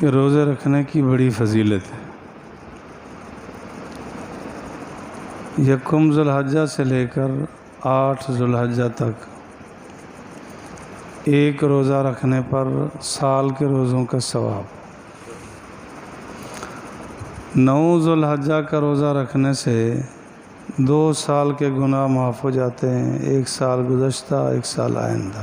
کہ روزے رکھنے کی بڑی فضیلت ہے۔ یکم ذو الحجہ سے لے کر 8 ذو الحجہ تک ایک روزہ رکھنے پر سال کے روزوں کا ثواب، 9 ذو الحجہ کا روزہ رکھنے سے 2 سال کے گناہ معاف ہو جاتے ہیں، 1 سال گزشتہ 1 سال آئندہ۔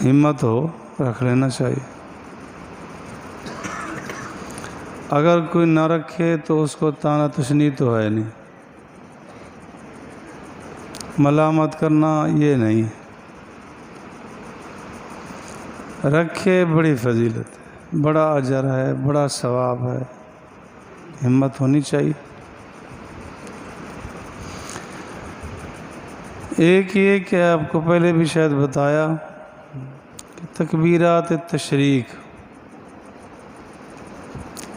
ہمت ہو رکھ لینا چاہیے، اگر کوئی نہ رکھے تو اس کو طعنہ تشنیع تو ہے نہیں، ملامت کرنا یہ نہیں، رکھے بڑی فضیلت ہے، بڑا اجر ہے، بڑا ثواب ہے، ہمت ہونی چاہیے۔ ایک یہ کہ آپ کو پہلے بھی شاید بتایا کہ تکبیرات تشریق،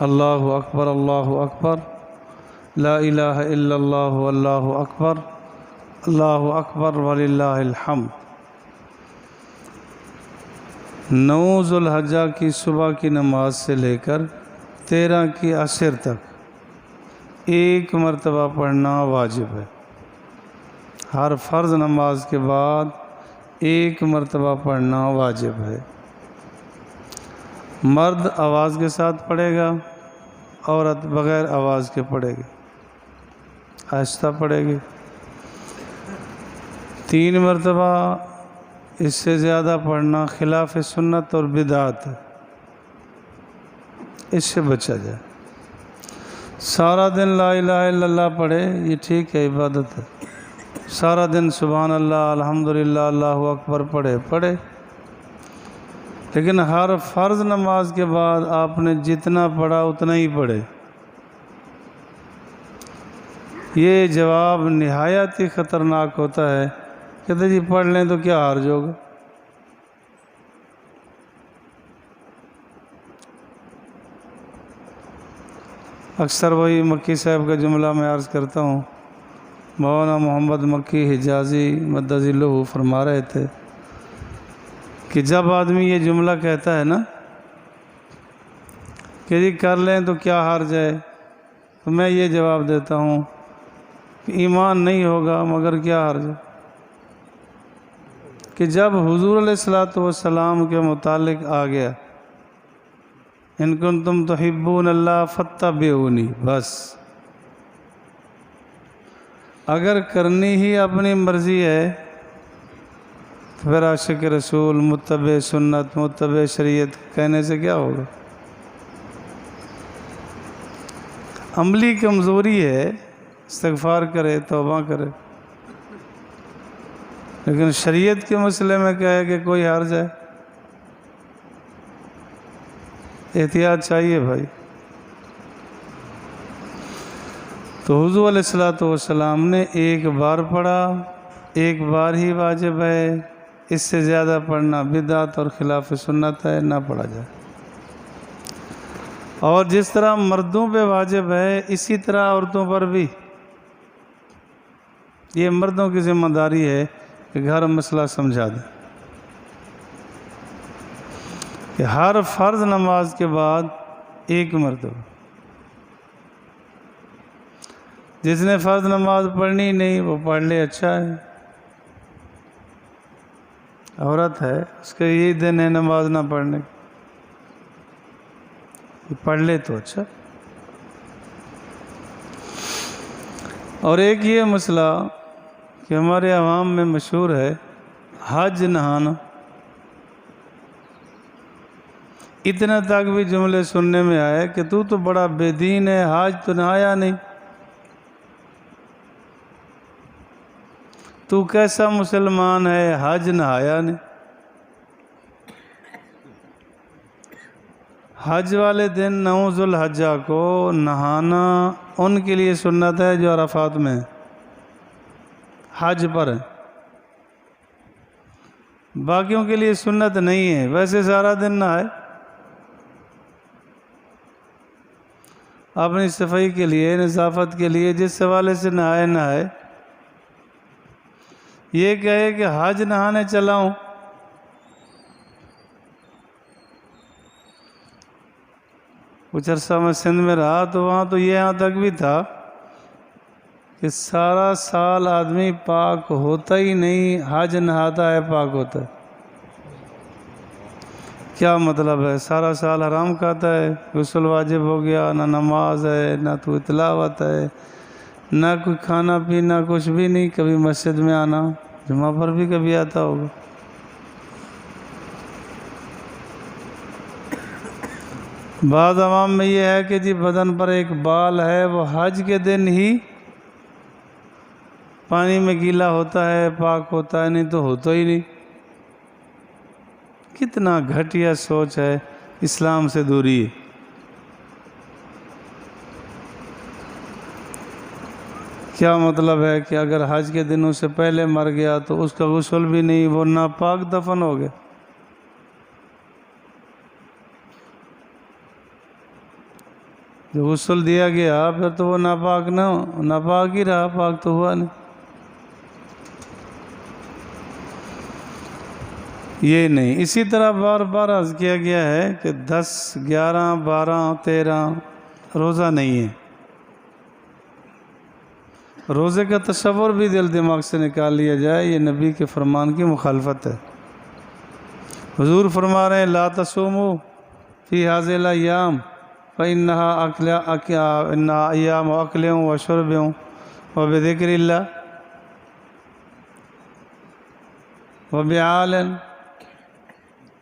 اللہ اکبر اللہ اکبر، لا الہ الا اللہ اللہ اکبر، اللہ اکبر وللہ الحمد، 9 ذو الحجہ کی صبح کی نماز سے لے کر 13 کی عصر تک ایک مرتبہ پڑھنا واجب ہے۔ ہر فرض نماز کے بعد ایک مرتبہ پڑھنا واجب ہے۔ مرد آواز کے ساتھ پڑھے گا، عورت بغیر آواز کے پڑھے گی، آہستہ پڑھے گی۔ 3 مرتبہ اس سے زیادہ پڑھنا خلاف سنت اور بدعت ہے، اس سے بچا جائے۔ سارا دن لا الہ الا اللہ پڑھے، یہ ٹھیک ہے، عبادت ہے، سارا دن سبحان اللہ الحمدللہ اللہ اکبر پڑھے، لیکن ہر فرض نماز کے بعد آپ نے جتنا پڑھا اتنا ہی پڑھے۔ یہ جواب نہایت ہی خطرناک ہوتا ہے، کہتے جی پڑھ لیں تو کیا حرج ہوگا۔ اکثر وہی مکی صاحب کا جملہ میں عرض کرتا ہوں، مولانا محمد مکی حجازی مدظ اللہ فرما رہے تھے کہ جب آدمی یہ جملہ کہتا ہے نا کہ جی کر لیں تو کیا حرج ہے، تو میں یہ جواب دیتا ہوں کہ ایمان نہیں ہوگا مگر کیا حرج ہے، کہ جب حضور علیہ الصلوۃ والسلام کے متعلق آ گیا ان کنتم تحبون اللہ فاتبعونی، بس اگر کرنی ہی اپنی مرضی ہے تو پھر عاشق رسول، متبع سنت، متبع شریعت کہنے سے کیا ہوگا۔ عملی کمزوری ہے، استغفار کرے، توبہ کرے، لیکن شریعت کے مسئلے میں کہے کہ کوئی حرج ہے، احتیاط چاہیے بھائی۔ تو حضور علیہ الصلوۃ والسلام نے ایک بار پڑھا، ایک بار ہی واجب ہے، اس سے زیادہ پڑھنا بدعت اور خلاف سنت ہے، نہ پڑھا جائے۔ اور جس طرح مردوں پہ واجب ہے اسی طرح عورتوں پر بھی، یہ مردوں کی ذمہ داری ہے کہ گھر مسئلہ سمجھا دیں کہ ہر فرض نماز کے بعد ایک مرتبہ، جس نے فرض نماز پڑھنی نہیں وہ پڑھ لے، اچھا ہے، عورت ہے اس کا یہی دن ہے نماز نہ پڑھنے کا، پڑھ لے تو اچھا۔ اور ایک یہ مسئلہ کہ ہمارے عوام میں مشہور ہے حج نہانا، اتنا تک بھی جملے سننے میں آئے کہ تو بڑا بے دین ہے، حج تو نہایا نہیں، تو کیسا مسلمان ہے، حج نہایا نہیں۔ حج والے دن 9 ذو الحجہ کو نہانا ان کے لیے سنت ہے جو عرفات میں حج پر ہے، باقیوں کے لیے سنت نہیں ہے۔ ویسے سارا دن نہائے، اپنی صفائی کے لیے، نظافت کے لیے، جس حوالے سے نہائے۔ یہ کہے کہ حج نہانے چلا ہوں، کچھ عرصہ میں سندھ میں رہا تو وہاں تو یہ یہاں تک بھی تھا کہ سارا سال آدمی پاک ہوتا ہی نہیں، حج نہاتا ہے پاک ہوتا ہے۔ کیا مطلب ہے؟ سارا سال حرام کھاتا ہے، غسل واجب ہو گیا، نہ نماز ہے، نہ تو تلاوت ہے، نہ کوئی کھانا پینا، کچھ بھی نہیں، کبھی مسجد میں آنا، جمعہ پر بھی کبھی آتا ہوگا۔ بعض عوام میں یہ ہے کہ جی بدن پر ایک بال ہے، وہ حج کے دن ہی پانی میں گیلا ہوتا ہے، پاک ہوتا ہے، نہیں تو ہوتا ہی نہیں۔ کتنا گھٹیا سوچ ہے، اسلام سے دوری ہے۔ کیا مطلب ہے کہ اگر حج کے دن اس سے پہلے مر گیا تو اس کا غسل بھی نہیں، وہ ناپاک دفن ہو گیا۔ جو غسل دیا گیا پھر تو وہ ناپاک ہی رہا، پاک تو ہوا نہیں۔ یہ نہیں۔ اسی طرح بار بار عرض کیا گیا ہے کہ 10، 11، 12، 13 روزہ نہیں ہے۔ روزے کا تصور بھی دل دماغ سے نکال لیا جائے، یہ نبی کے فرمان کی مخالفت ہے۔ حضور فرما رہے ہیں لا تصوموا فی هذه الايام فإنها ایام اکل و شرب و بذکر اللہ و بعال،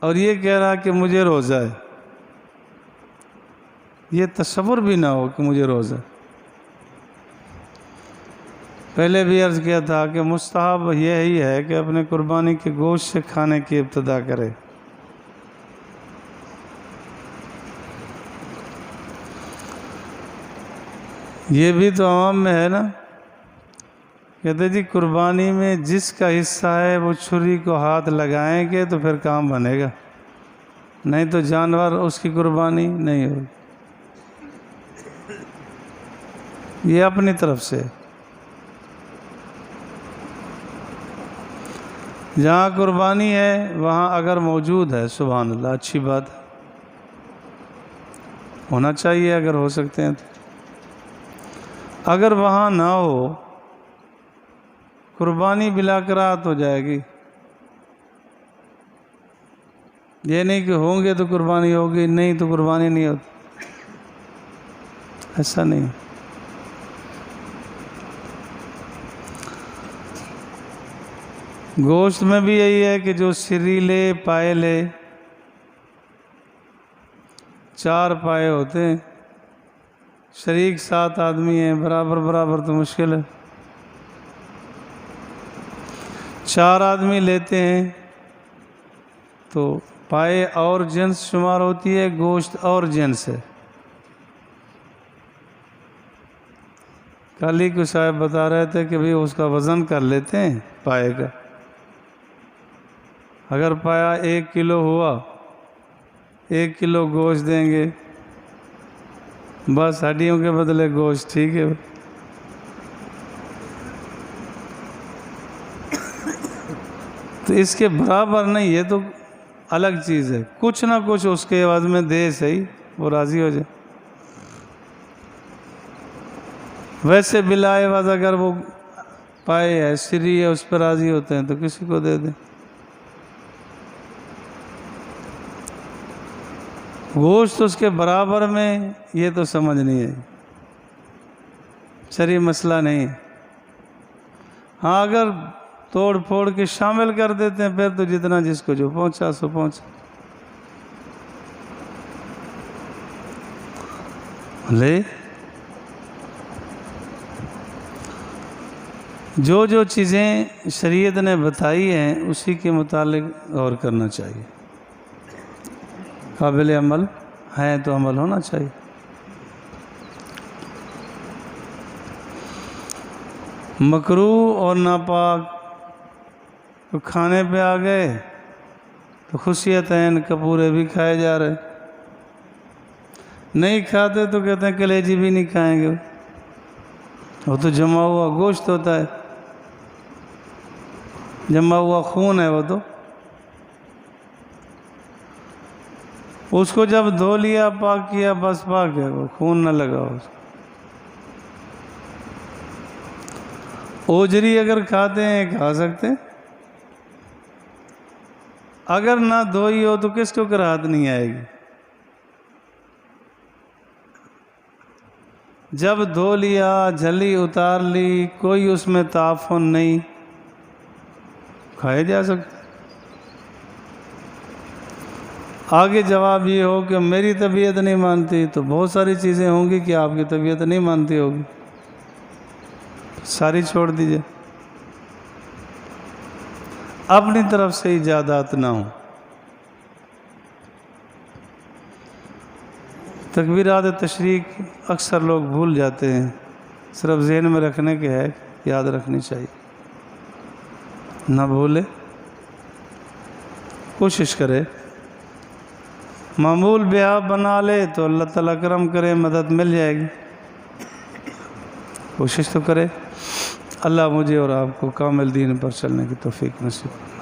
اور یہ کہہ رہا کہ مجھے روزہ ہے، یہ تصور بھی نہ ہو کہ مجھے روزہ ہے۔ پہلے بھی عرض کیا تھا کہ مستحب یہی ہے کہ اپنے قربانی کے گوشت سے کھانے کی ابتدا کرے۔ یہ بھی تو عوام میں ہے نا، کہتے جی قربانی میں جس کا حصہ ہے وہ چھری کو ہاتھ لگائیں گے تو پھر کام بنے گا، نہیں تو جانور اس کی قربانی نہیں ہوگی۔ یہ اپنی طرف سے۔ جہاں قربانی ہے وہاں اگر موجود ہے سبحان اللہ اچھی بات ہے، ہونا چاہیے اگر ہو سکتے ہیں تو۔ اگر وہاں نہ ہو قربانی بلا کراہت ہو جائے گی۔ یہ نہیں کہ ہوں گے تو قربانی ہوگی، نہیں تو قربانی نہیں ہوتی، ایسا نہیں۔ گوشت میں بھی یہی ہے کہ جو سریلے پائے لے، 4 پائے ہوتے ہیں، شریک 7 آدمی ہیں، برابر تو مشکل ہے۔ 4 آدمی لیتے ہیں تو پائے اور جنس شمار ہوتی ہے، گوشت اور جنس ہے۔ کل ہی کو صاحب بتا رہے تھے کہ بھئی اس کا وزن کر لیتے ہیں پائے کا، اگر پایا 1 کلو ہوا، 1 کلو گوشت دیں گے، بس ہڈیوں کے بدلے گوشت، ٹھیک ہے۔ تو اس کے برابر نہیں، یہ تو الگ چیز ہے، کچھ نہ کچھ اس کے عوض میں دے صحیح، وہ راضی ہو جائے۔ ویسے بلا عوض اگر وہ پائے ہے، سری ہے، اس پہ راضی ہوتے ہیں تو کسی کو دے دیں۔ گوشت اس کے برابر میں، یہ تو سمجھ نہیں ہے، شرعی مسئلہ نہیں ہے۔ ہاں اگر توڑ پھوڑ کے شامل کر دیتے ہیں پھر تو جتنا جس کو جو پہنچا سو پہنچا۔ لے جو چیزیں شریعت نے بتائی ہیں اسی کے متعلق غور کرنا چاہیے، قابل عمل ہیں تو عمل ہونا چاہیے۔ مکروہ اور ناپاک کھانے پہ آ گئے تو خصیتین کپورے بھی کھائے جا رہے، نہیں کھاتے تو کہتے ہیں کلیجی بھی نہیں کھائیں گے، وہ تو جمع ہوا گوشت ہوتا ہے، جمع ہوا خون ہے وہ تو۔ اس کو جب دھو لیا پاک کیا بس پاک ہے، وہ خون نہ لگا اس کو۔ اوجری اگر کھاتے ہیں کھا سکتے ہیں، اگر نہ دھوئی ہو تو کس کو کراہت نہیں آئے گی؟ جب دھو لیا جھلی اتار لی کوئی اس میں تعفن نہیں، کھائے جا سکتے۔ آگے جواب یہ ہو کہ میری طبیعت نہیں مانتی، تو بہت ساری چیزیں ہوں گی کہ آپ کی طبیعت نہیں مانتی ہوگی، ساری چھوڑ دیجئے، اپنی طرف سے ایجادات نہ ہوں۔ تکبیرات تشریق اکثر لوگ بھول جاتے ہیں، صرف ذہن میں رکھنے کے ہے، یاد رکھنی چاہیے، نہ بھولے، کوشش کرے، معمول بیاہ بنا لے تو اللہ تعالیٰ کرم کرے، مدد مل جائے گی، کوشش تو کرے۔ اللہ مجھے اور آپ کو کامل دین پر چلنے کی توفیق نصیب کرے۔